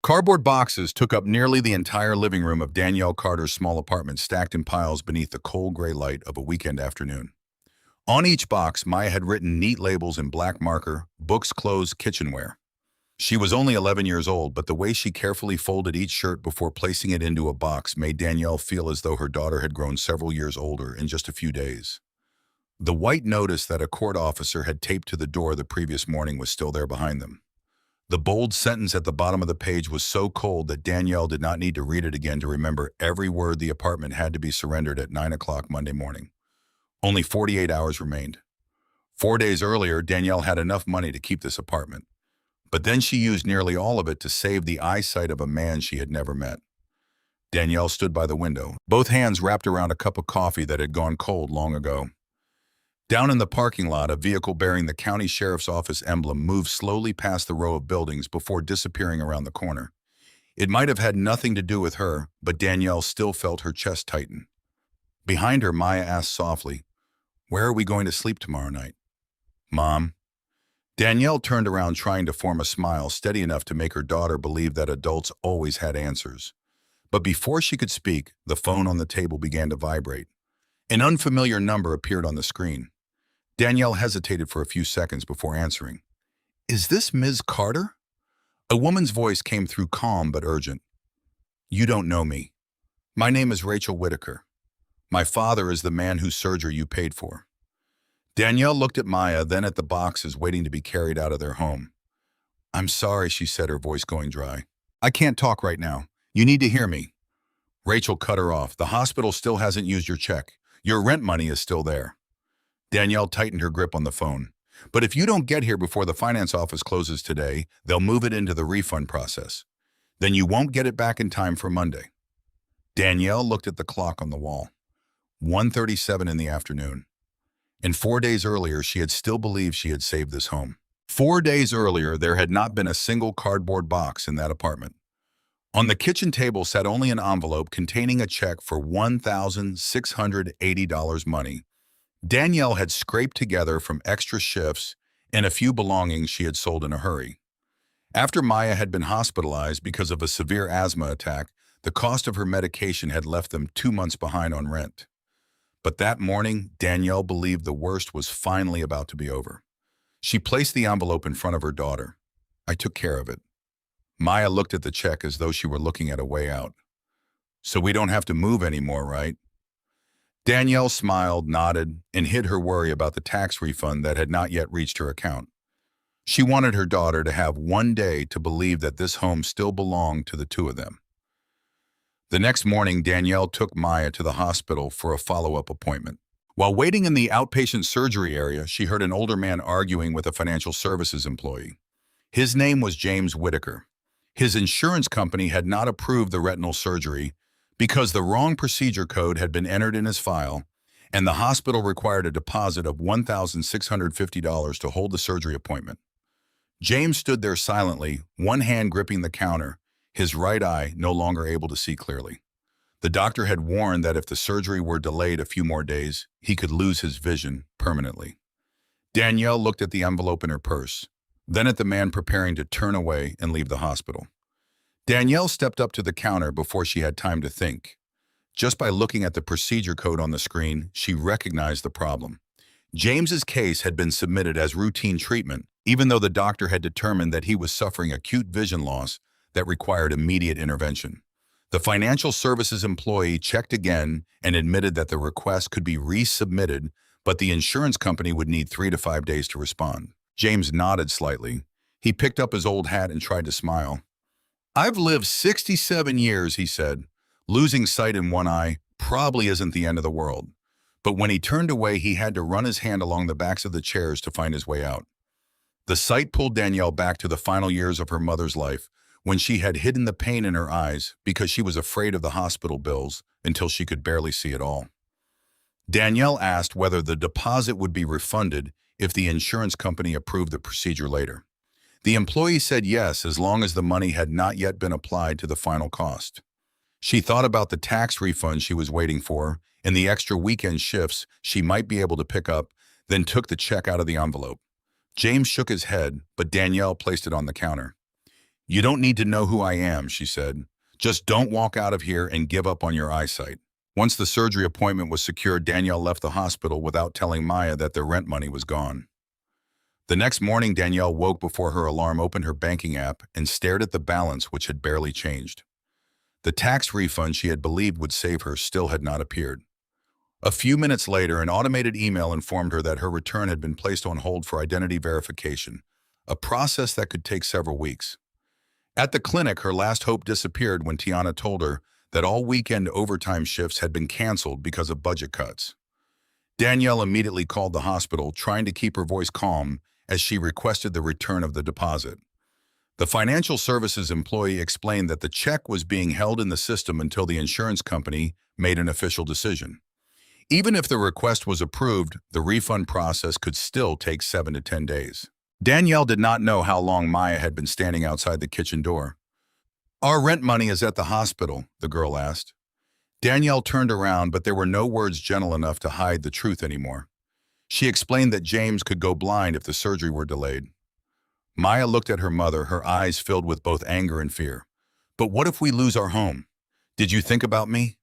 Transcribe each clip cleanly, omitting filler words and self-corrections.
Cardboard boxes took up nearly the entire living room of Danielle Carter's small apartment, stacked in piles beneath the cold gray light of a weekend afternoon. On each box, Maya had written neat labels in black marker: books, clothes, kitchenware. She was only 11 years old, but the way she carefully folded each shirt before placing it into a box made Danielle feel as though her daughter had grown several years older in just a few days. The white notice that a court officer had taped to the door the previous morning was still there behind them. The bold sentence at the bottom of the page was so cold that Danielle did not need to read it again to remember every word. The apartment had to be surrendered at 9 o'clock Monday morning. Only 48 hours remained. 4 days earlier, Danielle had enough money to keep this apartment. But then she used nearly all of it to save the eyesight of a man she had never met. Danielle stood by the window, both hands wrapped around a cup of coffee that had gone cold long ago. Down in the parking lot, a vehicle bearing the county sheriff's office emblem moved slowly past the row of buildings before disappearing around the corner. It might have had nothing to do with her, but Danielle still felt her chest tighten. Behind her, Maya asked softly, "Where are we going to sleep tomorrow night?" "Mom." Danielle turned around, trying to form a smile steady enough to make her daughter believe that adults always had answers. But before she could speak, the phone on the table began to vibrate. An unfamiliar number appeared on the screen. Danielle hesitated for a few seconds before answering. "Is this Ms. Carter?" A woman's voice came through, calm but urgent. "You don't know me. My name is Rachel Whitaker. My father is the man whose surgery you paid for." Danielle looked at Maya, then at the boxes waiting to be carried out of their home. "I'm sorry," she said, her voice going dry. "I can't talk right now. You need to hear me." Rachel cut her off. "The hospital still hasn't used your check. Your rent money is still there." Danielle tightened her grip on the phone. "But if you don't get here before the finance office closes today, they'll move it into the refund process. Then you won't get it back in time for Monday." Danielle looked at the clock on the wall. 1:37 in the afternoon. And 4 days earlier, she had still believed she had saved this home. 4 days earlier, there had not been a single cardboard box in that apartment. On the kitchen table sat only an envelope containing a check for $1,680 money Danielle had scraped together from extra shifts and a few belongings she had sold in a hurry. After Maya had been hospitalized because of a severe asthma attack, the cost of her medication had left them 2 months behind on rent. But that morning, Danielle believed the worst was finally about to be over. She placed the envelope in front of her daughter. "I took care of it." Maya looked at the check as though she were looking at a way out. "So we don't have to move anymore, right?" Danielle smiled, nodded, and hid her worry about the tax refund that had not yet reached her account. She wanted her daughter to have one day to believe that this home still belonged to the two of them. The next morning, Danielle took Maya to the hospital for a follow-up appointment. While waiting in the outpatient surgery area, she heard an older man arguing with a financial services employee. His name was James Whitaker. His insurance company had not approved the retinal surgery because the wrong procedure code had been entered in his file, and the hospital required a deposit of $1,650 to hold the surgery appointment. James stood there silently, one hand gripping the counter, his right eye no longer able to see clearly. The doctor had warned that if the surgery were delayed a few more days, he could lose his vision permanently. Danielle looked at the envelope in her purse, then at the man preparing to turn away and leave the hospital. Danielle stepped up to the counter before she had time to think. Just by looking at the procedure code on the screen, she recognized the problem. James's case had been submitted as routine treatment, even though the doctor had determined that he was suffering acute vision loss that required immediate intervention. The financial services employee checked again and admitted that the request could be resubmitted, but the insurance company would need 3 to 5 days to respond. James nodded slightly. He picked up his old hat and tried to smile. "I've lived 67 years, he said. Losing sight in one eye probably isn't the end of the world. But when he turned away, he had to run his hand along the backs of the chairs to find his way out. The sight pulled Danielle back to the final years of her mother's life, when she had hidden the pain in her eyes because she was afraid of the hospital bills until she could barely see at all. Danielle asked whether the deposit would be refunded if the insurance company approved the procedure later. The employee said yes, as long as the money had not yet been applied to the final cost. She thought about the tax refund she was waiting for and the extra weekend shifts she might be able to pick up, then took the check out of the envelope. James shook his head, but Danielle placed it on the counter. "You don't need to know who I am," she said. "Just don't walk out of here and give up on your eyesight." Once the surgery appointment was secured, Danielle left the hospital without telling Maya that their rent money was gone. The next morning, Danielle woke before her alarm, opened her banking app, and stared at the balance, which had barely changed. The tax refund she had believed would save her still had not appeared. A few minutes later, an automated email informed her that her return had been placed on hold for identity verification, a process that could take several weeks. At the clinic, her last hope disappeared when Tiana told her that all weekend overtime shifts had been canceled because of budget cuts. Danielle immediately called the hospital, trying to keep her voice calm as she requested the return of the deposit. The financial services employee explained that the check was being held in the system until the insurance company made an official decision. Even if the request was approved, the refund process could still take 7 to 10 days. Danielle did not know how long Maya had been standing outside the kitchen door. "Our rent money is at the hospital," the girl asked. Danielle turned around, but there were no words gentle enough to hide the truth anymore. She explained that James could go blind if the surgery were delayed. Maya looked at her mother, her eyes filled with both anger and fear. "But what if we lose our home? Did you think about me?"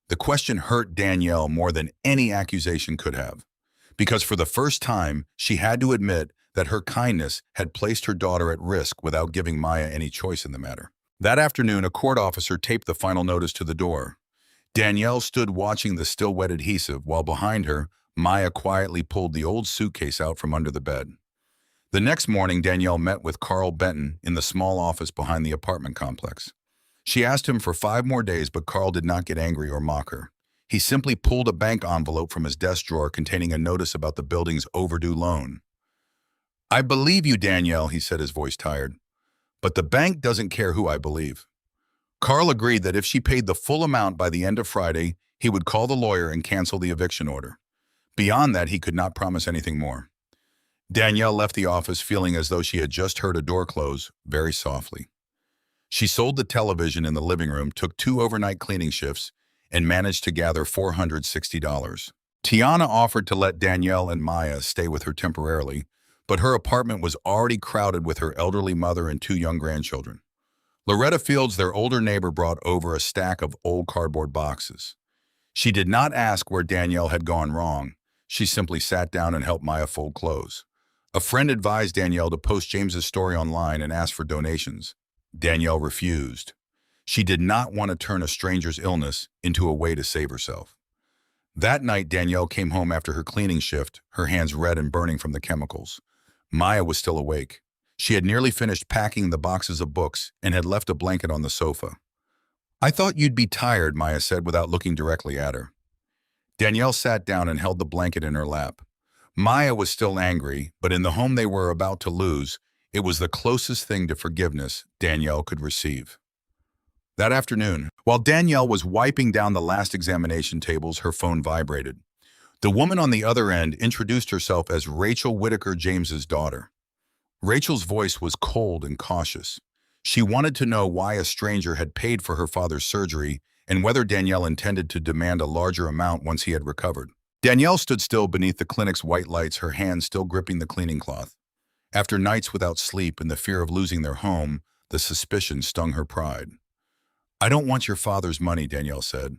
The question hurt Danielle more than any accusation could have, because for the first time, she had to admit that her kindness had placed her daughter at risk without giving Maya any choice in the matter. That afternoon, a court officer taped the final notice to the door. Danielle stood watching the still wet adhesive, while behind her, Maya quietly pulled the old suitcase out from under the bed. The next morning, Danielle met with Carl Benton in the small office behind the apartment complex. She asked him for 5 more days, but Carl did not get angry or mock her. He simply pulled a bank envelope from his desk drawer containing a notice about the building's overdue loan. "I believe you, Danielle," he said, his voice tired. "But the bank doesn't care who I believe." Carl agreed that if she paid the full amount by the end of Friday, he would call the lawyer and cancel the eviction order. Beyond that, he could not promise anything more. Danielle left the office feeling as though she had just heard a door close, very softly. She sold the television in the living room, took 2 overnight cleaning shifts, and managed to gather $460. Tiana offered to let Danielle and Maya stay with her temporarily, but her apartment was already crowded with her elderly mother and 2 young grandchildren. Loretta Fields, their older neighbor, brought over a stack of old cardboard boxes. She did not ask where Danielle had gone wrong. She simply sat down and helped Maya fold clothes. A friend advised Danielle to post James's story online and ask for donations. Danielle refused. She did not want to turn a stranger's illness into a way to save herself. That night, Danielle came home after her cleaning shift, her hands red and burning from the chemicals. Maya was still awake. She had nearly finished packing the boxes of books and had left a blanket on the sofa. "I thought you'd be tired," Maya said without looking directly at her. Danielle sat down and held the blanket in her lap. Maya was still angry, but in the home they were about to lose, it was the closest thing to forgiveness Danielle could receive. That afternoon, while Danielle was wiping down the last examination tables, her phone vibrated. The woman on the other end introduced herself as Rachel Whitaker, James's daughter. Rachel's voice was cold and cautious. She wanted to know why a stranger had paid for her father's surgery and whether Danielle intended to demand a larger amount once he had recovered. Danielle stood still beneath the clinic's white lights, her hands still gripping the cleaning cloth. After nights without sleep and the fear of losing their home, the suspicion stung her pride. "I don't want your father's money," Danielle said.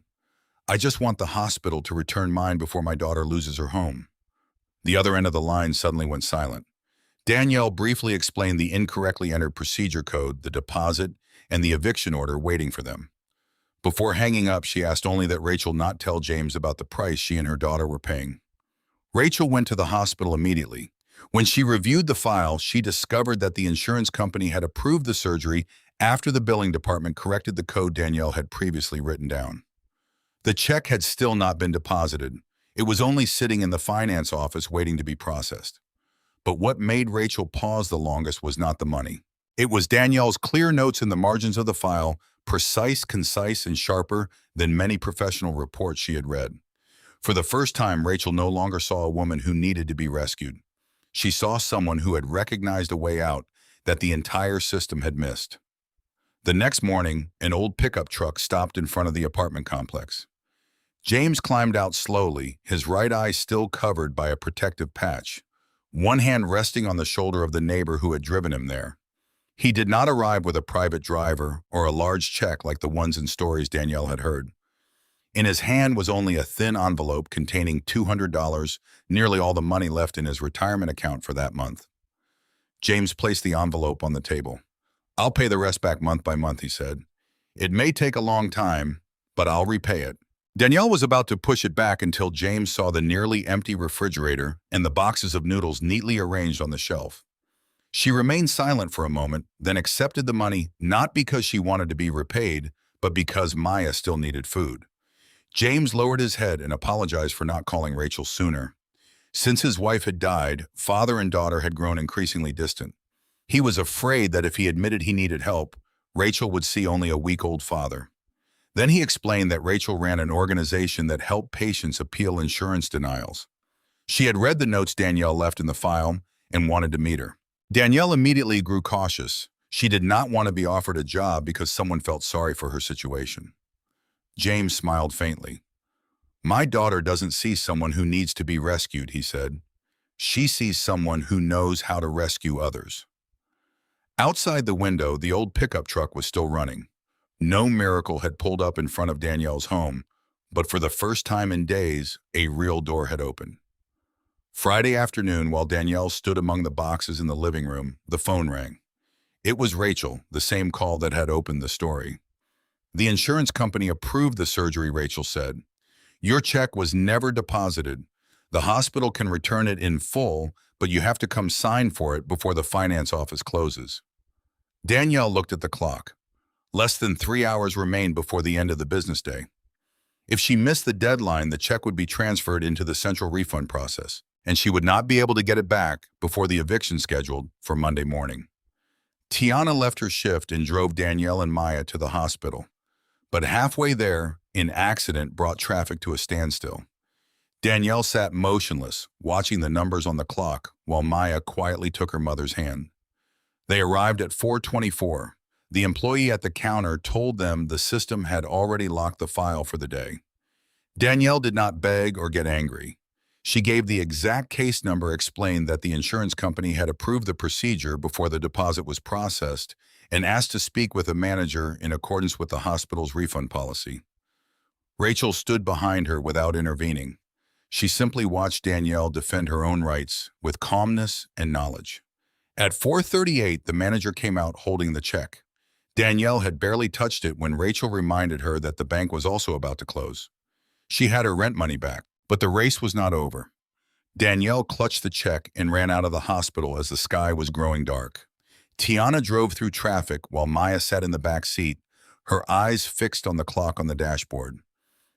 "I just want the hospital to return mine before my daughter loses her home." The other end of the line suddenly went silent. Danielle briefly explained the incorrectly entered procedure code, the deposit, and the eviction order waiting for them. Before hanging up, she asked only that Rachel not tell James about the price she and her daughter were paying. Rachel went to the hospital immediately. When she reviewed the file, she discovered that the insurance company had approved the surgery after the billing department corrected the code Danielle had previously written down. The check had still not been deposited. It was only sitting in the finance office waiting to be processed. But what made Rachel pause the longest was not the money. It was Danielle's clear notes in the margins of the file, precise, concise, and sharper than many professional reports she had read. For the first time, Rachel no longer saw a woman who needed to be rescued. She saw someone who had recognized a way out that the entire system had missed. The next morning, an old pickup truck stopped in front of the apartment complex. James climbed out slowly, his right eye still covered by a protective patch, one hand resting on the shoulder of the neighbor who had driven him there. He did not arrive with a private driver or a large check like the ones in stories Danielle had heard. In his hand was only a thin envelope containing $200, nearly all the money left in his retirement account for that month. James placed the envelope on the table. "I'll pay the rest back month by month," he said. "It may take a long time, but I'll repay it." Danielle was about to push it back until James saw the nearly empty refrigerator and the boxes of noodles neatly arranged on the shelf. She remained silent for a moment, then accepted the money not because she wanted to be repaid, but because Maya still needed food. James lowered his head and apologized for not calling Rachel sooner. Since his wife had died, father and daughter had grown increasingly distant. He was afraid that if he admitted he needed help, Rachel would see only a week-old father. Then he explained that Rachel ran an organization that helped patients appeal insurance denials. She had read the notes Danielle left in the file and wanted to meet her. Danielle immediately grew cautious. She did not want to be offered a job because someone felt sorry for her situation. James smiled faintly. "My daughter doesn't see someone who needs to be rescued," he said. "She sees someone who knows how to rescue others." Outside the window, the old pickup truck was still running. No miracle had pulled up in front of Danielle's home, but for the first time in days, a real door had opened. Friday afternoon, while Danielle stood among the boxes in the living room, the phone rang. It was Rachel, the same call that had opened the story. "The insurance company approved the surgery," Rachel said. "Your check was never deposited. The hospital can return it in full, but you have to come sign for it before the finance office closes." Danielle looked at the clock. Less than 3 hours remained before the end of the business day. If she missed the deadline, the check would be transferred into the central refund process, and she would not be able to get it back before the eviction scheduled for Monday morning. Tiana left her shift and drove Danielle and Maya to the hospital. But halfway there, an accident brought traffic to a standstill. Danielle sat motionless, watching the numbers on the clock, while Maya quietly took her mother's hand. They arrived at 4:24. The employee at the counter told them the system had already locked the file for the day. Danielle did not beg or get angry. She gave the exact case number, explained that the insurance company had approved the procedure before the deposit was processed, and asked to speak with a manager in accordance with the hospital's refund policy. Rachel stood behind her without intervening. She simply watched Danielle defend her own rights with calmness and knowledge. At 4:38, the manager came out holding the check. Danielle had barely touched it when Rachel reminded her that the bank was also about to close. She had her rent money back, but the race was not over. Danielle clutched the check and ran out of the hospital as the sky was growing dark. Tiana drove through traffic while Maya sat in the back seat, her eyes fixed on the clock on the dashboard.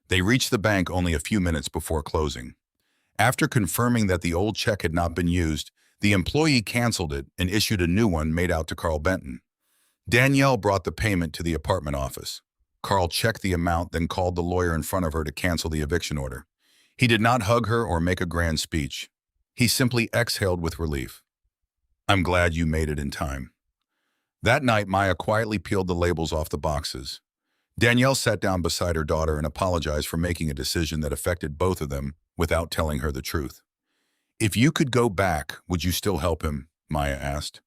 They reached the bank only a few minutes before closing. After confirming that the old check had not been used, the employee canceled it and issued a new one made out to Carl Benton. Danielle brought the payment to the apartment office. Carl checked the amount, then called the lawyer in front of her to cancel the eviction order. He did not hug her or make a grand speech. He simply exhaled with relief. "I'm glad you made it in time." That night, Maya quietly peeled the labels off the boxes. Danielle sat down beside her daughter and apologized for making a decision that affected both of them without telling her the truth. "If you could go back, would you still help him?" Maya asked.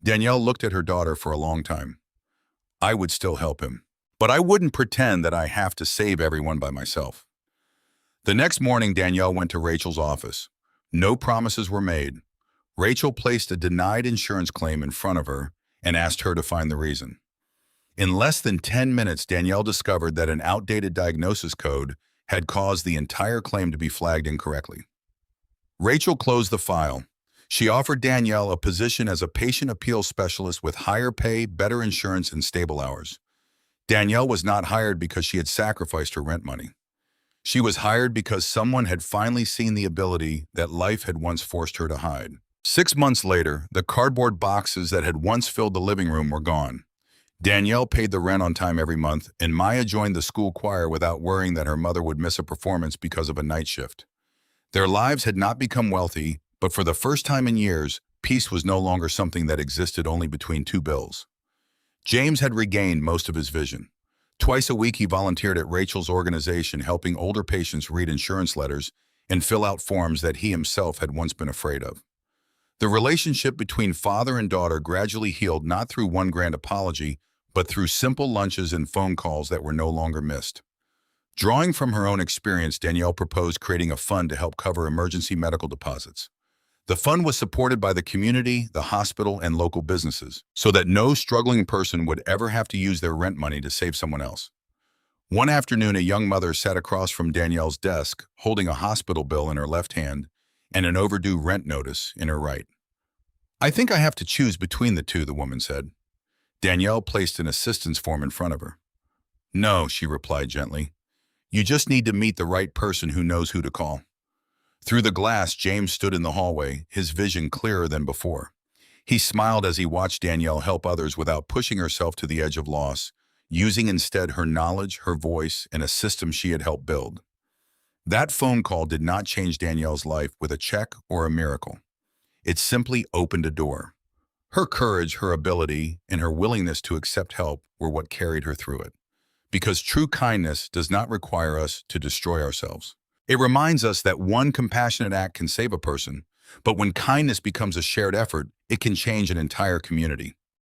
Danielle looked at her daughter for a long time. "I would still help him, but I wouldn't pretend that I have to save everyone by myself." The next morning, Danielle went to Rachel's office. No promises were made. Rachel placed a denied insurance claim in front of her and asked her to find the reason. In less than 10 minutes, Danielle discovered that an outdated diagnosis code had caused the entire claim to be flagged incorrectly. Rachel closed the file. She offered Danielle a position as a patient appeal specialist with higher pay, better insurance, and stable hours. Danielle was not hired because she had sacrificed her rent money. She was hired because someone had finally seen the ability that life had once forced her to hide. 6 months later, the cardboard boxes that had once filled the living room were gone. Danielle paid the rent on time every month, and Maya joined the school choir without worrying that her mother would miss a performance because of a night shift. Their lives had not become wealthy, but for the first time in years, peace was no longer something that existed only between two bills. James had regained most of his vision. Twice a week, he volunteered at Rachel's organization, helping older patients read insurance letters and fill out forms that he himself had once been afraid of. The relationship between father and daughter gradually healed not through one grand apology, but through simple lunches and phone calls that were no longer missed. Drawing from her own experience, Danielle proposed creating a fund to help cover emergency medical deposits. The fund was supported by the community, the hospital, and local businesses, so that no struggling person would ever have to use their rent money to save someone else. One afternoon, a young mother sat across from Danielle's desk, holding a hospital bill in her left hand and an overdue rent notice in her right. "I think I have to choose between the two," the woman said. Danielle placed an assistance form in front of her. "No," she replied gently. "You just need to meet the right person who knows who to call." Through the glass, James stood in the hallway, his vision clearer than before. He smiled as he watched Danielle help others without pushing herself to the edge of loss, using instead her knowledge, her voice, and a system she had helped build. That phone call did not change Danielle's life with a check or a miracle. It simply opened a door. Her courage, her ability, and her willingness to accept help were what carried her through it. Because true kindness does not require us to destroy ourselves. It reminds us that one compassionate act can save a person, but when kindness becomes a shared effort, it can change an entire community.